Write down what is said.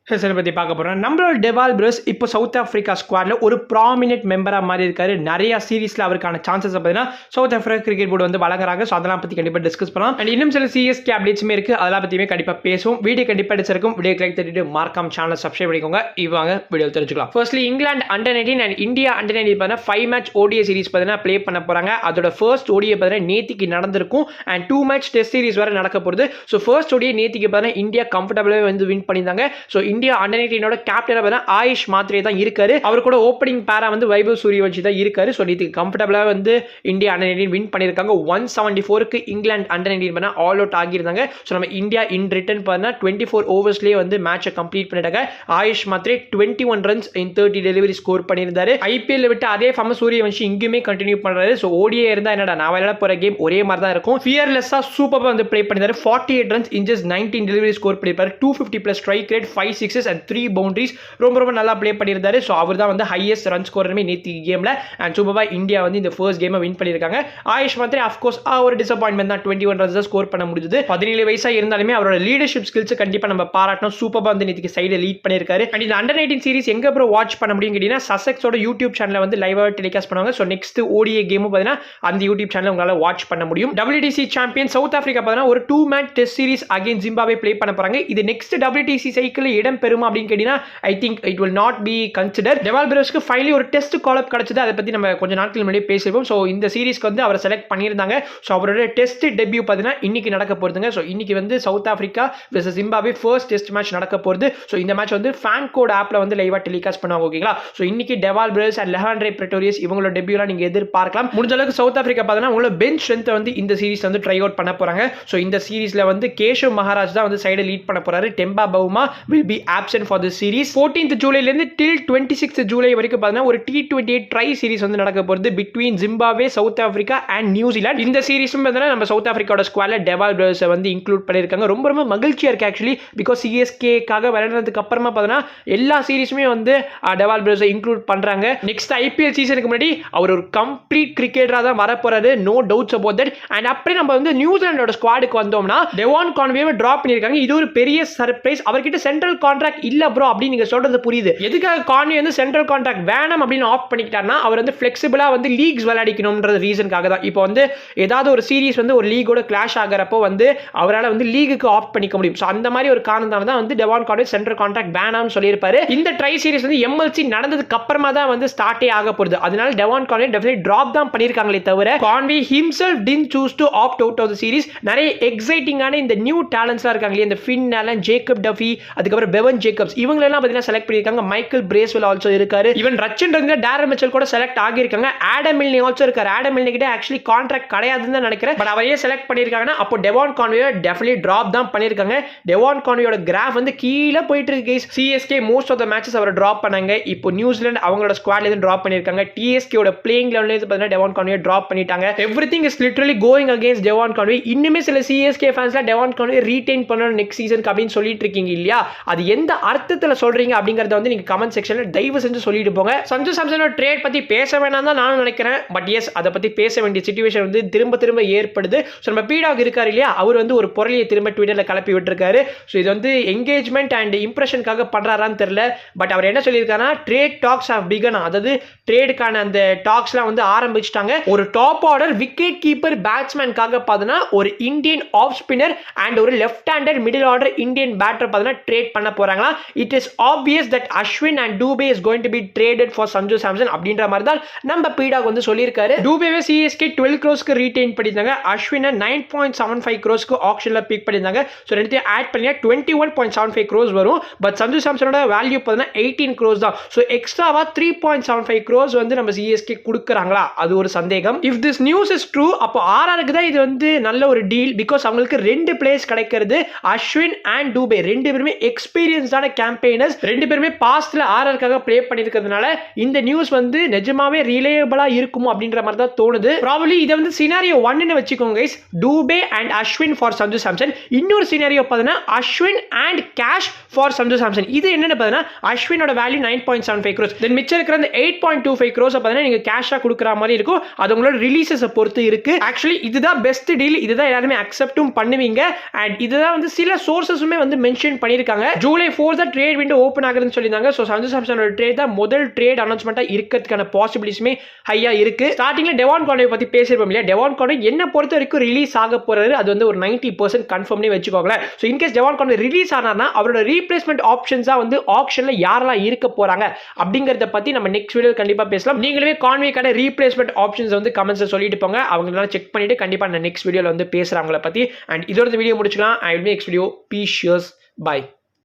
பத்தி பார்க்க போறோம். நம்மளோட டெவால் பிரஸ் இப்போ சவுத் ஆப்பிரிக்கா ஸ்குவாட்ல ஒரு ப்ராமினென்ட் மெம்பரா மாறி இருக்காரு. நிறைய சீரிஸ்ல அவருக்கான சான்சஸ் பார்த்தீங்கன்னா சவுத் ஆப்பிரிக்கா கிரிக்கெட் போர்டு வந்து வழங்குறாங்க. ஸோ அதெல்லாம் பத்தி கண்டிப்பா டிஸ்கஸ் பண்ணலாம். அண்ட் இன்னும் சில சிஎஸ்கே அப்டேட்ஸுமே இருக்கு. அதெல்லாம் பத்தியுமே கண்டிப்பா பேசுவோம். வீடியோ கண்டிப்பா அடிச்சிருக்கும். வீடியோ லைக் தட்டிட்டு மார்க்காம் சேனல் சப்ஸ்கிரைப் பண்ணிக்கோங்க. இவாங்க வீடியோ தெரிஞ்சுக்கலாம். Firstly England under 19 and India under 19 பார்த்தீங்கன்னா 5 மேட்ச் ஓடிஐ சீரிஸ் பார்த்தீங்கன்னா ப்ளே பண்ண போறாங்க. அதோட ஃபர்ஸ்ட் ஓடிஐ பார்த்தீங்கன்னா நேத்திக்கு நடந்திருக்கும். அண்ட் 2 மேட்ச் டெஸ்ட் சீரிஸ் வரை நடக்க போகுது. ஸோ ஃபர்ஸ்ட் ஓடிஐ நேத்திக்கு பார்த்தீங்கன்னா இந்தியா கம்ஃபர்டபுளாக வந்து வின் பண்ணியிருந்தாங்க. ஸோ இந்தியா அண்டர் 19 கேப்டனா ஆயுஷ் மாத்ரே தான் இருக்காரு. அவர் கூட ஓப்பனிங் பேரா வந்து வைபவ் சூரியவன்ஷி தான் இருக்காரு. ஸோ இது கம்ஃபர்டபுளா வந்து இந்தியா அண்டர் 19 வின் பண்ணியிருக்காங்க. 174க்கு இங்கிலாந்து அண்டர் 19 பண்ண ஆல் அவுட் ஆகியிருந்தாங்க. ஸோ நம்ம இந்தியா இன் ரிட்டர்ன் பண்ணா 24 ஓவர்ஸ்லேயே வந்து மேட்சை கம்ப்ளீட் பண்ணிட்டாங்க. AYUSH Mhatre 21 runs in 30 delivery score பண்ணியிருந்தாரு. ஐபிஎல் விட்டு அதே ஃபார்ம் சூரியவன்ஷி இங்குமே கண்டினியூ பண்றாரு. ஸோ ஓடிஏ இருந்தா என்னடா நான் விளையாட போற கேம் ஒரே மாதிரி தான் இருக்கும். ஃபியர்லெஸ்ஸா சூப்பரா வந்து ப்ளே பண்ணிருந்தாரு. 48 runs in just 19 delivery score பண்ணிருப்பாரு. 250+ strike rate, 5 sixes and 3 boundaries. ரொம்ப நல்லா ப்ளே பண்ணியிருந்தாரு. ஸோ அவர் தான் வந்து ஹையஸ்ட் ரன் ஸ்கோரருமே நேற்று கேமில். அண்ட் சூப்பராக இந்தியா வந்து இந்த ஃபர்ஸ்ட் கேமை வின் பண்ணியிருக்காங்க. ஆயுஷ் மாத்ரே அஃப்கோர்ஸ் ஒரு டிசப்பாயின்மெண்ட் தான். 21 ரன்ஸ் தான் ஸ்கோர் பண்ண முடிஞ்சது. 17 வயசாக இருந்தாலுமே அவரோட லீடர்ஷிப் ஸ்கில்ஸ் கண்டிப்பாக நம்ம பாராட்டணும். சூப்பராக வந்து நேற்று சைடில் லீட் பண்ணியிருக்காரு. அண்ட் இந்த அண்டர் 19 சீரிஸ் எங்கே அப்புறம் வாட்ச் பண்ண முடியும் கேட்டீங்கன்னா சசெக்ஸோட யூடியூப் சேனலில் வந்து லைவாக டெலிகாஸ்ட் பண்ணுவாங்க. ஸோ நெக்ஸ்ட் ஓடிஏ கேமும் பார்த்தீங்கன்னா அந்த யூடியூப் சேனலில் உங்களால் வாட்ச் பண்ண முடியும். WTC சாம்பியன் சவுத் ஆப்பிரிக்கா பார்த்தீங்கன்னா ஒரு 2 match test series again Zimbabwe play பண்ண போறாங்க. இது நெக்ஸ்ட் WTC சைக்கிள் இடம் பெறுமா அப்படின்னு கேட்டீங்கன்னா I think it will not be consider. Dewald பிரஸ்க்கு ஃபைனலி ஒரு டெஸ்ட் கால் அப் கிடைச்சது. அதை பத்தி நம்ம கொஞ்ச நாட்கள் முன்னாடியே பேசிருப்போம். ஸோ இந்த சீரிஸ்க்கு வந்து அவரை செலக்ட் பண்ணியிருந்தாங்க. ஸோ அவரோட டெஸ்ட் டெபியூ பார்த்தீங்கன்னா இன்னைக்கு நடக்க போகுதுங்க. ஸோ இன்னைக்கு வந்து south Africa versus Zimbabwe first test match நடக்க போகுது. ஸோ இந்த மேட்ச் வந்து ஃபேன் கோட் ஆப்ல வந்து லைவா டெலிகாஸ்ட் பண்ணுவாங்க. ஓகேங்களா? ஸோ இன்னைக்கு டெவால் பிரஸ் அண்ட் லெஹாண்ட்ரே பிரெட்டோரியஸ் இவங்களோட டெபியூலாம் நீங்க எதிர்பார்க்கலாம். முடிஞ்ச அளவுக்கு சவுத் ஆப்பிரிக்கா பார்த்தீங்கன்னா உங்களோட பெஞ்ச் ஸ்ட்ரென்த் வந்து இந்த சீரிஸ் வந்து ட்ரை அவுட் பண்ண போறாங்க. ஸோ இந்த சீரிஸ்ல வந்து கேஷவ் மகாராஜ் தான் வந்து சைடு லீட் பண்ண போறாரு. Temba Bavuma will be absent for this series. 14th ஜூலைல இருந்து டில் 26th ஜூலை வரைக்கும் பார்த்தீங்கன்னா ஒரு T28 ட்ரை சீரிஸ் வந்து நடக்க போகுது between Zimbabwe, south Africa and New Zealand. இந்த சீரிஸும் பார்த்தீங்கன்னா நம்ம சவுத் ஆப்பிரிக்காவோட ஸ்குவாட்ல டெவால் பிரஸை வந்து இன்க்ளூட் பண்ணியிருக்காங்க. ரொம்ப மகிழ்ச்சியா இருக்கு ஆக்சுவலி. பிகாஸ் சிஎஸ்கேக்காக விளையாடுறதுக்கு அப்புறமா பார்த்தீங்கன்னா எல்லா சீரிஸுமே வந்து டெவால் பிரஸை இன்க்ளூட் பண்றாங்க. நெக்ஸ்ட் ஐபிஎல் சீசனுக்கு முன்னாடி அவர் ஒரு கம்ப்ளீட் கிரிக்கெட்டரா தான் வர போறாரு. No doubts about that. And அப்படியே நம்ம வந்து நியூசிலாண்டோட ஸ்குவாடுக்கு வந்தோம்னா டெவான் கான்வேவை டிராப் பண்ணியிருக்காங்க. இது ஒரு பெரிய சர்ப்ரைஸ். அவர்கிட்ட சென்ட்ரல் கான்ட்ராக்ட் இல்ல ப்ரோ அப்படின்னு நீங்க சொல்றது புரியுது. எதுக்காக கான்வே வந்து சென்ட்ரல் கான்ட்ராக்ட் வேணாம் அப்படின்னு ஆஃப் பண்ணிக்கிட்டாருன்னா அவர் வந்து ஃபிளெக்சிபிளா வந்து லீக்ஸ் விளையாடிக்கணும்ன்ற ரீசனுக்காக தான். இப்போ வந்து ஏதாவது ஒரு சீரிஸ் வந்து ஒரு லீகோட கிளாஷ் ஆகிறப்போ வந்து அவரால் வந்து லீகுக்கு ஆஃப் பண்ணிக்க முடியும். ஸோ அந்த மாதிரி ஒரு காரணத்தால தான் வந்து டெவான் கான்வே சென்ட்ரல் கான்ட்ராக்ட் வேணாம்னு சொல்லியிருப்பாரு. இந்த ட்ரை சீரிஸ் வந்து எம்எல்சி நடந்ததுக்கு அப்புறமா தான் வந்து ஸ்டார்ட்டே ஆக போகுது. அதனால டெவான் கான்வே டெஃபினெட்லி டிராப் தான் பண்ணியிருக்காங்களே தவிர Conway himself did choose to opt out of the series. நிறைய எக்ஸைட்டிங்கான இந்த நியூ டேலண்ட்ஸ்லாம் இருக்காங்க. இந்த ஃபின் ஆலன், ஜேக்கப் டஃபி, அதுக்கப்புறம் பெவன் ஜேக்கப்ஸ் இவங்களெல்லாம் பார்த்தீங்கன்னா செலக்ட் பண்ணியிருக்காங்க. மைக்கேல் பிரேஸ்வெல் ஆல்சோ இருக்காரு. ஈவன் ரச்சன் ரங்க டேரல் மிச்சல் கூட செலக்ட் ஆகியிருக்காங்க. ஆடம் மில்னே ஆல்சோ இருக்காரு. ஆடம் மில்னே கிட்ட ஆக்சுவலி கான்ட்ராக்ட் கிடையாதுன்னு தான் நினைக்கிறேன். பட் அவரையே செலக்ட் பண்ணியிருக்காங்கன்னா அப்போ டெவான் கான்வே டெஃபினெட்லி டிராப் தான் பண்ணியிருக்காங்க. டெவான் கான்வேயோட கிராஃப் வந்து கீழே போயிட்டு இருக்கு guys. CSK most of the matches அவரை டிராப் பண்ணாங்க. இப்போ நியூசிலாந்து அவங்களோட ஸ்குவாட்ல இருந்து டிராப் பண்ணியிருக்காங்க. டிஎஸ்கேயோட பிளேயிங் லெவல்ல இருந்து பார்த்தீங்கன்னா டெவான் கான்வே டிராப் பண்ணிட்டாங்க. Everything is literally going against Devon Conway. இன்னுமே சில சிஎஸ்கே ஃபேன்ஸ்லாம் டெவான் கான்வே ரீடைன் பண்ணணும் நெக்ஸ்ட் சீசனுக்கு அப்படின்னு சொல்லிட்டு இருக்கீங்க இல்லையா? அது எந்த அர்த்தத்தில் சொல்றீங்க அப்படிங்கறத வந்து நீங்க கமெண்ட் செக்ஷன்ல தயவு செஞ்சு சொல்லிட்டு போங்க. சஞ்சு சாம்சனோட ட்ரேட் பத்தி பேச வேணாம் தான் நான் நினைக்கிறேன். பட் எஸ் அதை பத்தி பேச வேண்டிய சிச்சுவேஷன் வந்து திரும்ப ஏற்படுது. ஸோ நம்ம பீடாக் இருக்காரு இல்லையா, அவர் வந்து ஒரு பொருளியை திரும்ப ட்விட்டர்ல கிளப்பி விட்டுருக்காரு. ஸோ இது வந்து என்கேஜ்மெண்ட் அண்ட் இம்ப்ரெஷனுக்காக பண்றாரான்னு தெரியல. பட் அவர் என்ன சொல்லியிருக்காருன்னா ட்ரேட் டாக்ஸ் ஹவ் பிகன். அதாவது ட்ரேடுக்கான அந்த டாக்ஸ்லாம் வந்து ஆரம்பிச்சிட்டாங்க. ஒரு டாப் ஆர்டர் விக்கெட் கீப்பர் பேட்ஸ்மேனுக்காக பார்த்தீங்கன்னா ஒரு இந்தியன் ஆஃப் ஸ்பின்னர் அண்ட் ஒரு left handed middle order Indian batter பார்த்தீங்கன்னா ட்ரேட் பண்ண போறாங்களா. It is obvious that Ashwin and Dube is going to be traded for Sanju Samson அப்படின்ற மாதிரி தான் நம்ம பீடாக் வந்து சொல்லியிருக்காரு. டூபேவே சிஎஸ்கே 12 crores ரீடைன் பண்ணியிருந்தாங்க. அஸ்வினை 9.75 crores ஆக்ஷன்ல பிக் பண்ணியிருந்தாங்க. ஸோ ரெண்டுத்தையும் ஆட் பண்ணி 21.75 crores வரும். பட் சஞ்சு சாம்சனோட வேல்யூ பார்த்தீங்கன்னா 18 crores தான். ஸோ எக்ஸ்ட்ராவா 3.75 crores வந்து நம்ம சிஎஸ்கே கொடுக்குறாங்களா அது ஒரு சந்தேகம். If this news is true அப்போ ஆர்ஆருக்கு தான் இது வந்து நல்ல ஒரு டீல். பிகாஸ் அவங்களுக்கு 2 பிளேயர்ஸ் கிடைக்கிறது. அஸ்வின் அண்ட் டூபே 2 பேருமே எக்ஸ்பீரியன்ஸ்டான கேம்பெயினர்ஸ். 2 பேருமே பாஸ்ட்ல ஆர்ஆருக்காக ப்ளே பண்ணியிருக்கிறதுனால இந்த நியூஸ் வந்து நிஜமாவே ரிலேயபிளா இருக்குமோ அப்படின்ற மாதிரி தான் தோணுது. ப்ராபபிலி இதை வந்து சினாரியோ 1ன்னு வச்சுக்கோங்க guys. Dube and Ashwin for Sanju Samson. இன்னொரு சினாரியோ பார்த்தீங்கன்னா Ashwin and cash for Sanju Samson. இது என்னன்னு பார்த்தீங்கன்னா அஸ்வினோட வேல்யூ 9.75 crores. தென் மிச்சம் இருக்கிற அந்த 8.25 crores பார்த்தீங்கன்னா நீங்க கேஷா கொடுக்குற மாதிரி இருக்கும். அது உங்களோட ரிலீசஸை பொறுத்து இருக்கு. ஆக்சுவலி இதுதான் பெஸ்ட் டீல். இதுதான் எல்லாருமே அக்செப்டும் பண்ணுவீங்க. அண்ட் இதுதான் வந்து சில சோர்சஸுமே வந்து மென்ஷன் பண்ணியிருக்காங்க. ஜூலை ஜூலை 4 தான் ட்ரேட் விண்டோ ஓப்பன் ஆகுதுன்னு சொல்லியிருந்தாங்க. ஸோ சஞ்சு சாம்சனோட ட்ரேட் தான் முதல் ட்ரேட் அனௌன்ஸ்மெண்ட்டாக இருக்கிறதுக்கான பாசிபிலிட்டிஸுமே ஹையாக இருக்குது. ஸ்டார்டிங்கில் டெவான் கான்வே பற்றி பேசியிருப்போம் இல்லையா, டெவான் கான்வே என்ன பொறுத்த வரைக்கும் ரிலீஸ் ஆக போகிறது அது வந்து ஒரு 90% கன்ஃபார்ம்னே வச்சுக்கோங்களேன். So in case Devon Conway release ஆனார்னா அவரோட ரீப்ளேஸ்மெண்ட் ஆப்ஷன்ஸாக வந்து ஆப்ஷனில் யாரெல்லாம் இருக்க போகிறாங்க அப்படிங்கிறத பற்றி நம்ம நெக்ஸ்ட் வீடியோ கண்டிப்பாக பேசலாம். நீங்களே கான்வேக்கான ரீப்ளேஸ்மெண்ட் ஆப்ஷன்ஸ் வந்து கமெண்ட்ஸை சொல்லிட்டு போங்க, அவங்களெல்லாம் செக் பண்ணிட்டு கண்டிப்பாக நான் நெக்ஸ்ட் வீடியோவில் வந்து பேசுகிறேன் அவங்கள பற்றி. அண்ட் இதோட வீடியோ முடிச்சுக்கலாம். I will make next video. Peace, cheers, by.